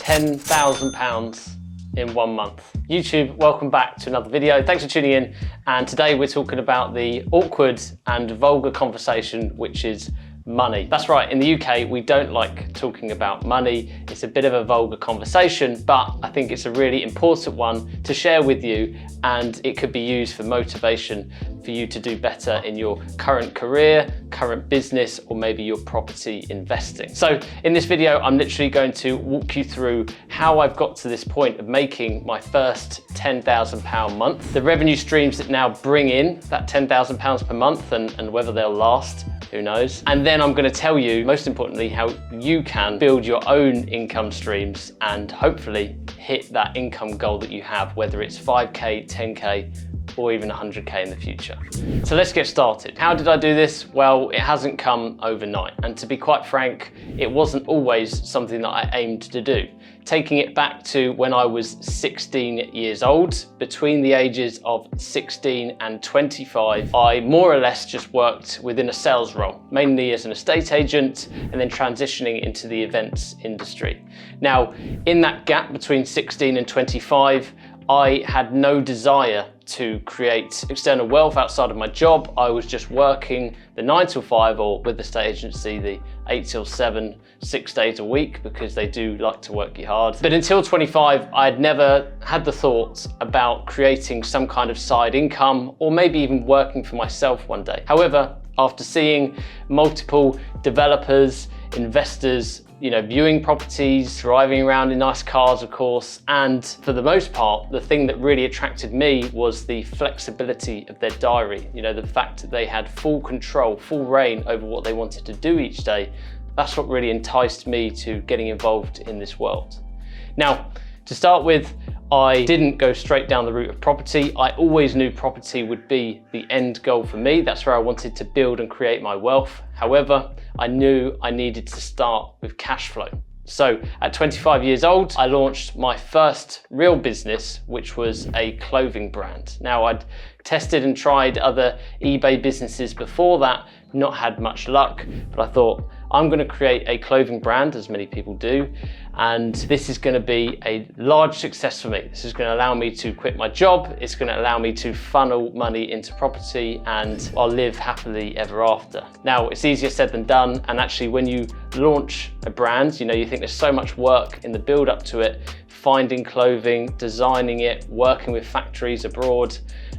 £10,000 in 1 month. YouTube, welcome back to another video. Thanks for tuning in. And today we're talking about the awkward and vulgar conversation, which is money. That's right, in the UK, we don't like talking about money. It's a bit of a vulgar conversation, but I think it's a really important one to share with you, and it could be used for motivation for you to do better in your current career, current business, or maybe your property investing. So in this video, I'm literally going to walk you through how I've got to this point of making my first £10,000 month, the revenue streams that now bring in that £10,000 per month, and whether they'll last, who knows? And then I'm going to tell you, most importantly, how you can build your own income streams and hopefully hit that income goal that you have, whether it's 5K, 10K, or even 100K in the future. So let's get started. How did I do this? Well, it hasn't come overnight. And to be quite frank, it wasn't always something that I aimed to do. Taking it back to when I was 16 years old, between the ages of 16 and 25, I more or less just worked within a sales role, mainly as an estate agent, and then transitioning into the events industry. Now, in that gap between 16 and 25, I had no desire to create external wealth outside of my job. I was just working the 9 till 5, or with the estate agency, the 8 till 7, 6 days a week, because they do like to work you hard. But until 25, I'd never had the thought about creating some kind of side income, or maybe even working for myself one day. However, after seeing multiple developers, investors, viewing properties, driving around in nice cars, of course, and for the most part, the thing that really attracted me was the flexibility of their diary. The fact that they had full control, full reign over what they wanted to do each day. That's what really enticed me to getting involved in this world. Now, to start with, I didn't go straight down the route of property. I always knew property would be the end goal for me. That's where I wanted to build and create my wealth. However, I knew I needed to start with cash flow. So at 25 years old, I launched my first real business, which was a clothing brand. Now, I'd tested and tried other eBay businesses before that, not had much luck, but I thought, I'm going to create a clothing brand, as many people do, and this is going to be a large success for me. This is going to allow me to quit my job. It's going to allow me to funnel money into property, and I'll live happily ever after. Now, it's easier said than done, and actually when you launch a brand, you think there's so much work in the build up to it, finding clothing, designing it, working with factories abroad,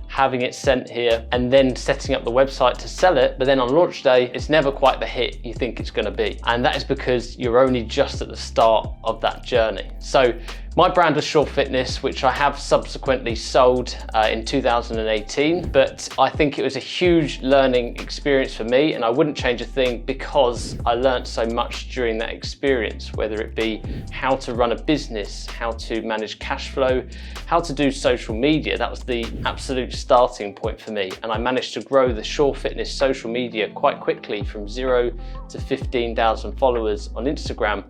having it sent here, and then setting up the website to sell it. But then on launch day, it's never quite the hit you think it's going to be. And that is because you're only just at the start of that journey. So my brand was Sure Fitness, which I have subsequently sold in 2018, but I think it was a huge learning experience for me, and I wouldn't change a thing because I learned so much during that experience, whether it be how to run a business, how to manage cash flow, how to do social media. That was the absolute starting point for me, and I managed to grow the Sure Fitness social media quite quickly from 0 to 15,000 followers on Instagram.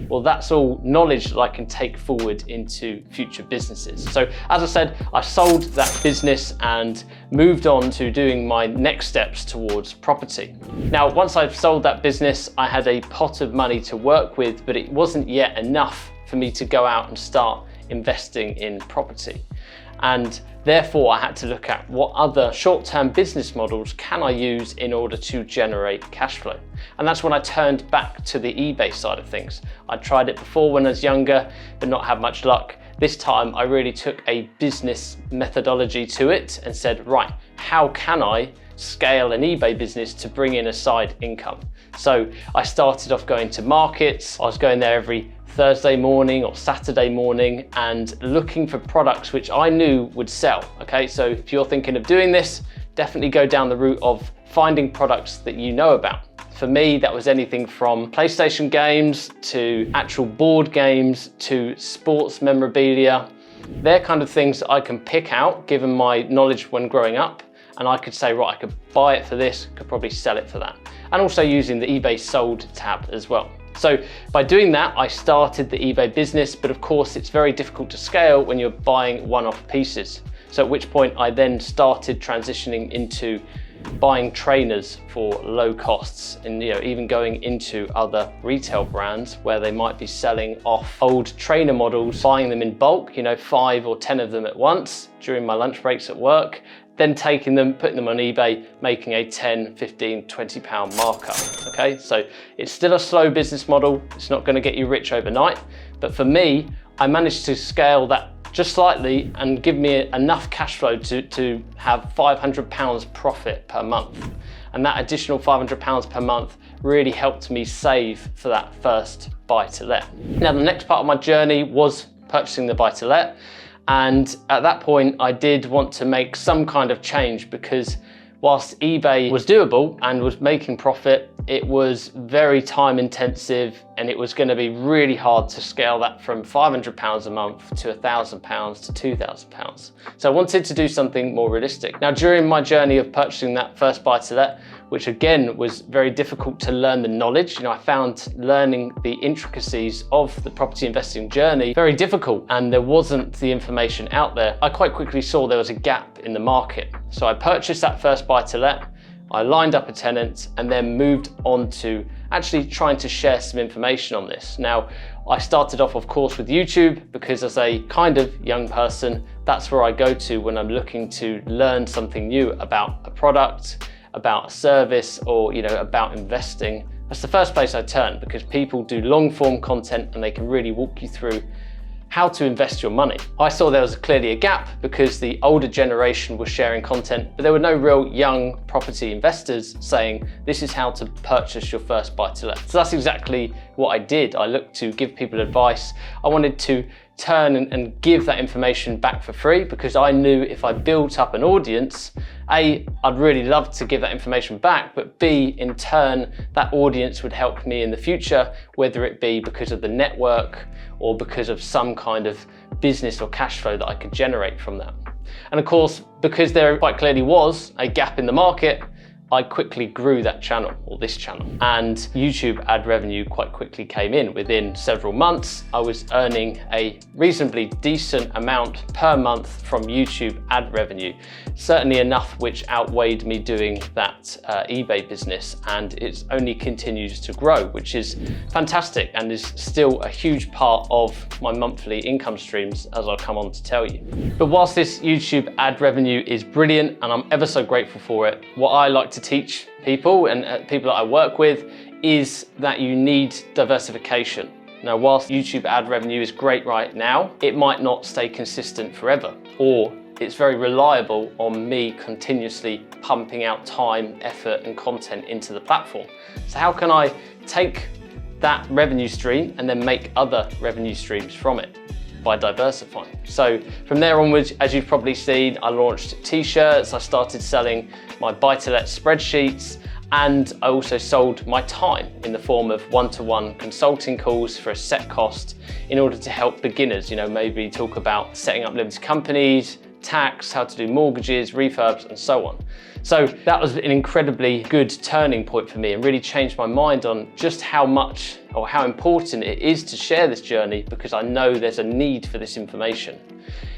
Well, that's all knowledge that I can take forward into future businesses. So as I said, I sold that business and moved on to doing my next steps towards property. Now, once I've sold that business, I had a pot of money to work with, but it wasn't yet enough for me to go out and start investing in property. And therefore, I had to look at what other short-term business models can I use in order to generate cash flow. And that's when I turned back to the eBay side of things. I tried it before when I was younger, but not had much luck. This time, I really took a business methodology to it and said, right, how can I scale an eBay business to bring in a side income? So I started off going to markets. I was going there every Thursday morning or Saturday morning and looking for products which I knew would sell. Okay, so if you're thinking of doing this, definitely go down the route of finding products that you know about. For me, that was anything from PlayStation games to actual board games to sports memorabilia. They're kind of things that I can pick out given my knowledge when growing up, and I could say, right, I could buy it for this, could probably sell it for that. And also using the eBay sold tab as well. So by doing that, I started the eBay business, but of course it's very difficult to scale when you're buying one-off pieces. So at which point I then started transitioning into buying trainers for low costs, and even going into other retail brands where they might be selling off old trainer models, buying them in bulk, 5 or 10 of them at once during my lunch breaks at work, then taking them, putting them on eBay, making a 10, 15, 20 pound markup, okay? So it's still a slow business model. It's not gonna get you rich overnight, but for me, I managed to scale that just slightly and give me enough cash flow to have £500 profit per month. And that additional £500 per month really helped me save for that first buy-to-let. Now, the next part of my journey was purchasing the buy-to-let. And at that point, I did want to make some kind of change, because whilst eBay was doable and was making profit, it was very time intensive, and it was going to be really hard to scale that from £500 a month to £1,000 to £2,000. So I wanted to do something more realistic. Now, during my journey of purchasing that first buy-to-let, which again was very difficult to learn the knowledge, I found learning the intricacies of the property investing journey very difficult, and there wasn't the information out there. I quite quickly saw there was a gap in the market. So I purchased that first buy-to-let, I lined up a tenant, and then moved on to actually trying to share some information on this. Now, I started off, of course, with YouTube, because as a kind of young person, that's where I go to when I'm looking to learn something new about a product, about a service, or about investing. That's the first place I turn, because people do long form content and they can really walk you through how to invest your money. I saw there was clearly a gap, because the older generation was sharing content, but there were no real young property investors saying this is how to purchase your first buy-to-let. So that's exactly what I did. I looked to give people advice. I wanted to turn and give that information back for free, because I knew if I built up an audience, A, I'd really love to give that information back, but B, in turn, that audience would help me in the future, whether it be because of the network or because of some kind of business or cash flow that I could generate from that. And of course, because there quite clearly was a gap in the market, I quickly grew that channel, or this channel, and YouTube ad revenue quite quickly came in. Within several months, I was earning a reasonably decent amount per month from YouTube ad revenue, certainly enough which outweighed me doing that eBay business, and it only continues to grow, which is fantastic and is still a huge part of my monthly income streams, as I'll come on to tell you. But whilst this YouTube ad revenue is brilliant and I'm ever so grateful for it, what I like to teach people and people that I work with is that you need diversification. Now, whilst YouTube ad revenue is great right now, it might not stay consistent forever, or it's very reliable on me continuously pumping out time, effort, and content into the platform. So how can I take that revenue stream and then make other revenue streams from it? By diversifying. So from there onwards, as you've probably seen, I launched t-shirts, I started selling my buy-to-let spreadsheets, and I also sold my time in the form of one-to-one consulting calls for a set cost in order to help beginners, maybe talk about setting up limited companies, tax, how to do mortgages, refurbs, and so on. So that was an incredibly good turning point for me, and really changed my mind on just how much or how important it is to share this journey, because I know there's a need for this information.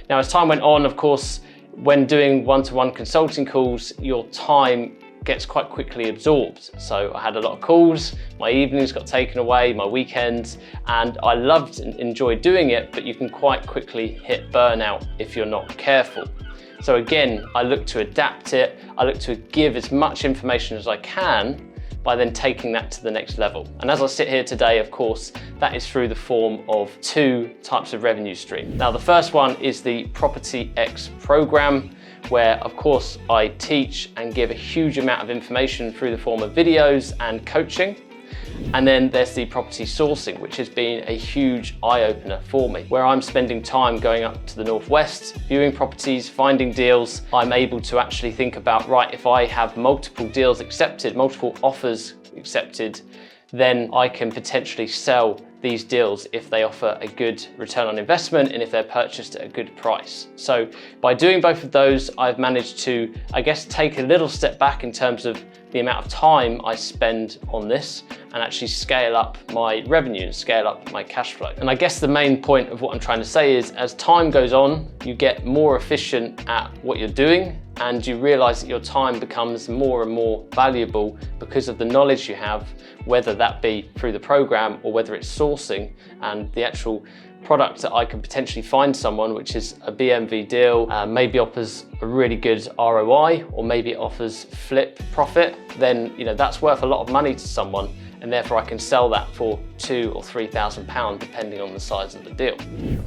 Now, as time went on, of course, when doing one-to-one consulting calls, your time gets quite quickly absorbed. So I had a lot of calls, my evenings got taken away, my weekends, and I loved and enjoyed doing it, but you can quite quickly hit burnout if you're not careful. So again, I look to adapt it, I look to give as much information as I can by then taking that to the next level. And as I sit here today, of course, that is through the form of 2 types of revenue stream. Now, the first one is the Property X program, where of course I teach and give a huge amount of information through the form of videos and coaching. And then there's the property sourcing, which has been a huge eye-opener for me, where I'm spending time going up to the Northwest, viewing properties, finding deals. I'm able to actually think about, right, if I have multiple deals accepted, multiple offers accepted, then I can potentially sell these deals if they offer a good return on investment and if they're purchased at a good price. So by doing both of those, I've managed to, I guess, take a little step back in terms of the amount of time I spend on this and actually scale up my revenue and scale up my cash flow. And I guess the main point of what I'm trying to say is, as time goes on, you get more efficient at what you're doing, and you realize that your time becomes more and more valuable because of the knowledge you have, whether that be through the program or whether it's sourcing and the actual product that I could potentially find someone, which is a BMV deal, maybe offers a really good ROI, or maybe it offers flip profit, then that's worth a lot of money to someone, and therefore I can sell that for £2,000 or £3,000 depending on the size of the deal.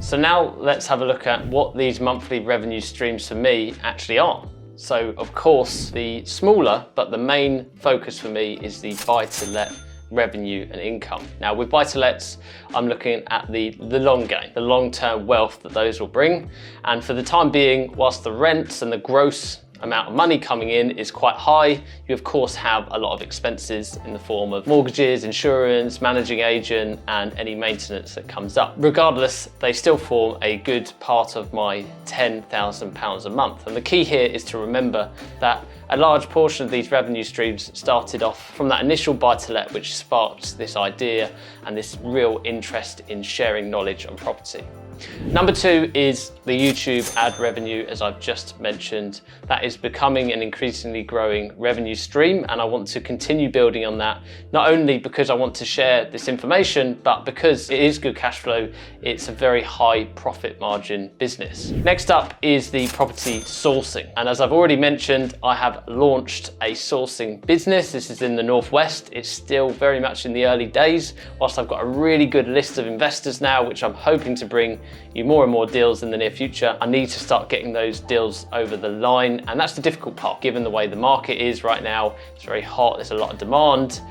So now let's have a look at what these monthly revenue streams for me actually are. So of course, the smaller but the main focus for me is the buy-to-let revenue and income. Now with buy-to-lets, I'm looking at the long game, the long-term wealth that those will bring. And for the time being, whilst the rents and the gross amount of money coming in is quite high, you of course have a lot of expenses in the form of mortgages, insurance, managing agent, and any maintenance that comes up. Regardless, they still form a good part of my £10,000 a month. And the key here is to remember that a large portion of these revenue streams started off from that initial buy-to-let, which sparked this idea and this real interest in sharing knowledge on property. Number two is the YouTube ad revenue, as I've just mentioned. That is becoming an increasingly growing revenue stream, and I want to continue building on that, not only because I want to share this information, but because it is good cash flow. It's a very high profit margin business. Next up is the property sourcing. And as I've already mentioned, I have launched a sourcing business. This is in the Northwest. It's still very much in the early days, whilst I've got a really good list of investors now, which I'm hoping to bring you more and more deals in the near future. I need to start getting those deals over the line, and that's the difficult part. Given the way the market is right now, it's very hot, there's a lot of demand.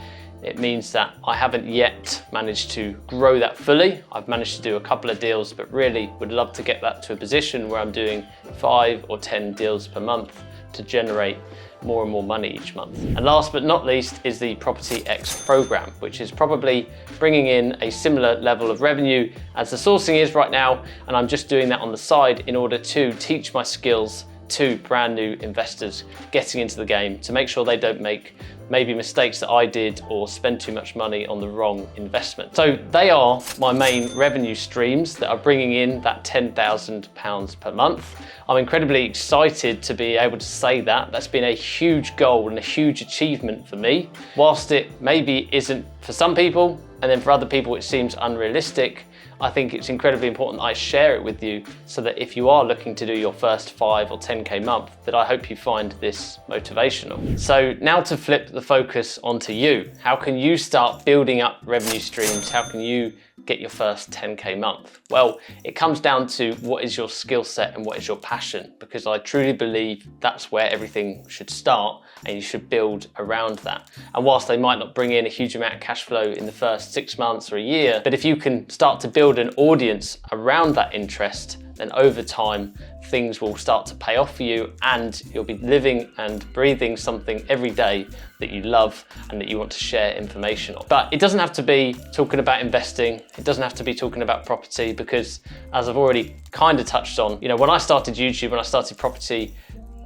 It means that I haven't yet managed to grow that fully. I've managed to do a couple of deals, but really would love to get that to a position where I'm doing 5 or 10 deals per month to generate more and more money each month. And last but not least is the Property X program, which is probably bringing in a similar level of revenue as the sourcing is right now. And I'm just doing that on the side in order to teach my skills to brand new investors getting into the game, to make sure they don't make maybe mistakes that I did or spend too much money on the wrong investment. So they are my main revenue streams that are bringing in that £10,000 per month. I'm incredibly excited to be able to say that. That's been a huge goal and a huge achievement for me. Whilst it maybe isn't for some people, and then for other people it seems unrealistic, I think it's incredibly important I share it with you, so that if you are looking to do your first 5 or 10K month, that I hope you find this motivational. So now to flip the focus onto you. How can you start building up revenue streams? How can you get your first 10K month? Well, it comes down to what is your skill set and what is your passion, because I truly believe that's where everything should start, and you should build around that. And whilst they might not bring in a huge amount of cash flow in the first 6 months or a year, but if you can start to build an audience around that interest, then over time things will start to pay off for you, and you'll be living and breathing something every day that you love and that you want to share information on. But it doesn't have to be talking about investing. It doesn't have to be talking about property, because as I've already kind of touched on, when I started YouTube, when I started property,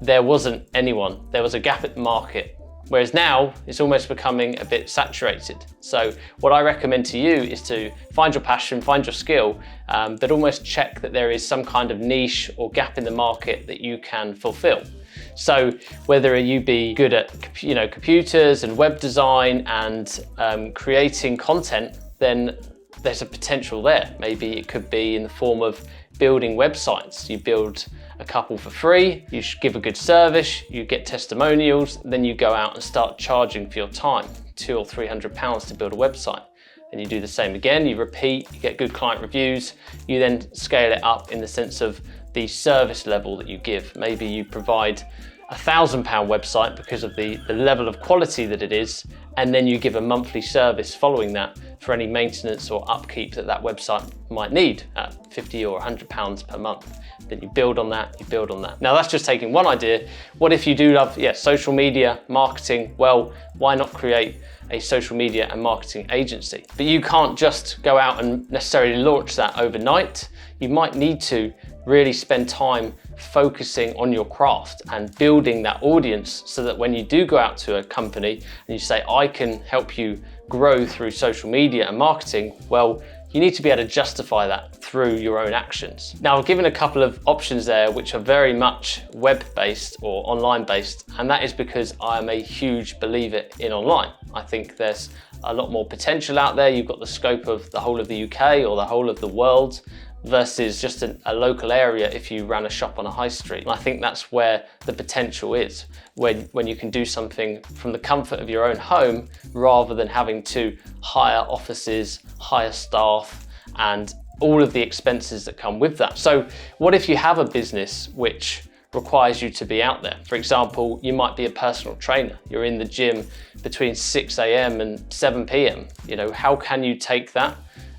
there wasn't anyone. There was a gap at the market. Whereas now it's almost becoming a bit saturated. So what I recommend to you is to find your passion, find your skill, but almost check that there is some kind of niche or gap in the market that you can fulfill. So whether you be good at computers and web design and creating content, then there's a potential there. Maybe it could be in the form of building websites. You build a couple for free, you should give a good service, you get testimonials, then you go out and start charging for your time, £200 or £300 to build a website. Then you do the same again, you repeat, you get good client reviews, you then scale it up in the sense of the service level that you give. Maybe you provide a £1,000 website because of the level of quality that it is, and then you give a monthly service following that for any maintenance or upkeep that website might need at £50 or £100 per month. Then you build on that, you build on that. Now that's just taking one idea. What if you do love social media, marketing? Well, why not create a social media and marketing agency. But you can't just go out and necessarily launch that overnight. You might need to really spend time focusing on your craft and building that audience so that when you do go out to a company and you say, I can help you grow through social media and marketing, well, you need to be able to justify that through your own actions. Now, I've given a couple of options there which are very much web-based or online-based, and that is because I am a huge believer in online. I think there's a lot more potential out there. You've got the scope of the whole of the UK or the whole of the world versus just a local area if you ran a shop on a high street. And I think that's where the potential is, when you can do something from the comfort of your own home rather than having to hire offices, hire staff, and all of the expenses that come with that. So what if you have a business which requires you to be out there? For example, you might be a personal trainer. You're in the gym between 6 a.m. and 7 p.m. You know, how can you take that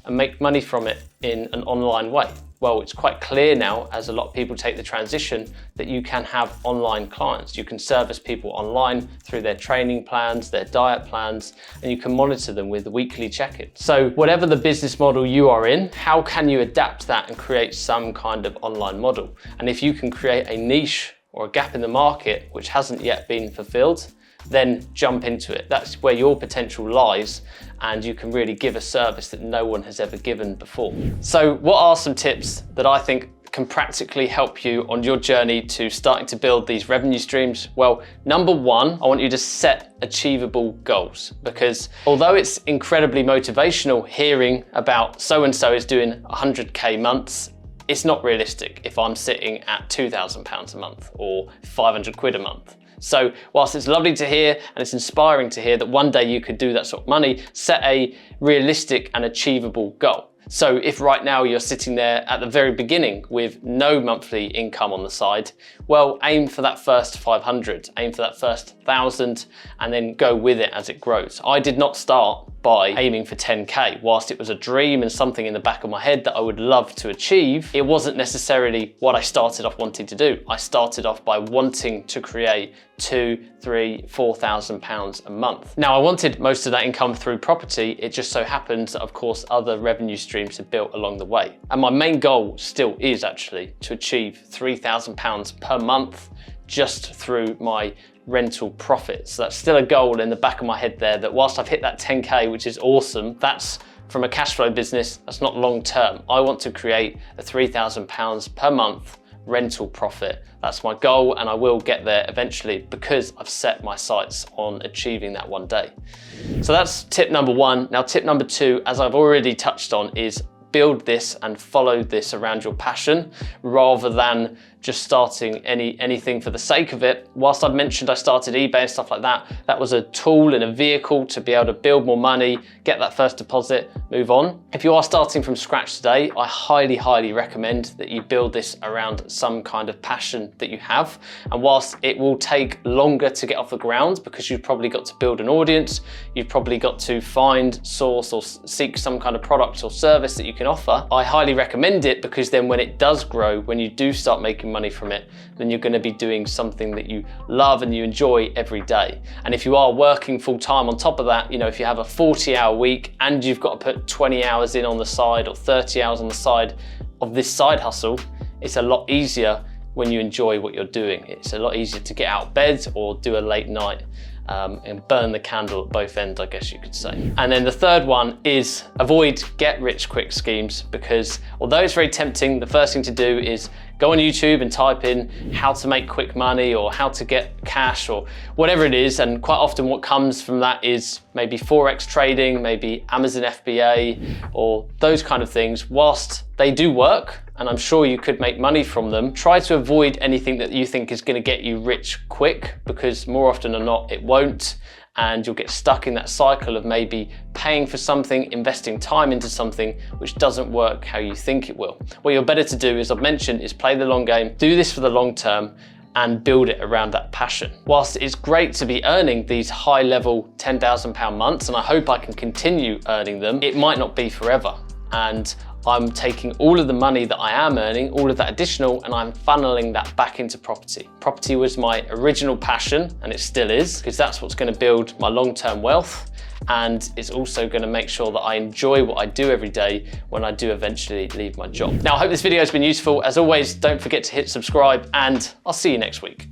and make money from it in an online way? Well, it's quite clear now, as a lot of people take the transition, that you can have online clients. You can service people online through their training plans, their diet plans, and you can monitor them with weekly check-ins. So whatever the business model you are in, how can you adapt that and create some kind of online model? And if you can create a niche or a gap in the market which hasn't yet been fulfilled, then jump into it. That's where your potential lies, and you can really give a service that no one has ever given before. So what are some tips that I think can practically help you on your journey to starting to build these revenue streams? Well, number one, I want you to set achievable goals, because although it's incredibly motivational hearing about so-and-so is doing 100K months, it's not realistic if I'm sitting at £2,000 a month or 500 quid a month. So whilst it's lovely to hear and it's inspiring to hear that one day you could do that sort of money, set a realistic and achievable goal. So if right now you're sitting there at the very beginning with no monthly income on the side, well, aim for that first 500, aim for that first 1,000, and then go with it as it grows. I did not start by aiming for 10K. Whilst it was a dream and something in the back of my head that I would love to achieve, it wasn't necessarily what I started off wanting to do. I started off by wanting to create £2,000, £3,000, £4,000 a month. Now, I wanted most of that income through property. It just so happens that, of course, other revenue streams have built along the way. And my main goal still is actually to achieve £3,000 per month just through my rental profits. So that's still a goal in the back of my head there, that whilst I've hit that 10K, which is awesome, that's from a cash flow business, that's not long term. I want to create a £3,000 per month rental profit. That's my goal, and I will get there eventually because I've set my sights on achieving that one day. So that's tip number one. Now, tip number two, as I've already touched on, is build this and follow this around your passion rather than just starting anything for the sake of it. Whilst I've mentioned I started eBay and stuff like that, that was a tool and a vehicle to be able to build more money, get that first deposit, move on. If you are starting from scratch today, I highly recommend that you build this around some kind of passion that you have. And whilst it will take longer to get off the ground because you've probably got to build an audience, you've probably got to find, source, or seek some kind of product or service that you can offer, I highly recommend it, because then when it does grow, when you do start making money from it, then you're going to be doing something that you love and you enjoy every day. And if you are working full time on top of that, you know, if you have a 40-hour week and you've got to put 20 hours in on the side or 30 hours on the side of this side hustle, it's a lot easier when you enjoy what you're doing. It's a lot easier to get out of bed or do a late night and burn the candle at both ends, I guess you could say. And then the third one is avoid get-rich-quick schemes, because although it's very tempting, the first thing to do is go on YouTube and type in how to make quick money or how to get cash or whatever it is, and quite often what comes from that is maybe Forex trading, maybe Amazon FBA or those kind of things. Whilst they do work, and I'm sure you could make money from them, try to avoid anything that you think is going to get you rich quick, because more often than not it won't, and you'll get stuck in that cycle of maybe paying for something, investing time into something which doesn't work how you think it will. What you're better to do, as I've mentioned, is play the long game, do this for the long term, and build it around that passion. Whilst it's great to be earning these high level £10,000 months, and I hope I can continue earning them, it might not be forever. And I'm taking all of the money that I am earning, all of that additional, and I'm funneling that back into property. Property was my original passion, and it still is, because that's what's going to build my long-term wealth. and it's also going to make sure that I enjoy what I do every day when I do eventually leave my job. Now, I hope this video has been useful. As always, don't forget to hit subscribe, and I'll see you next week.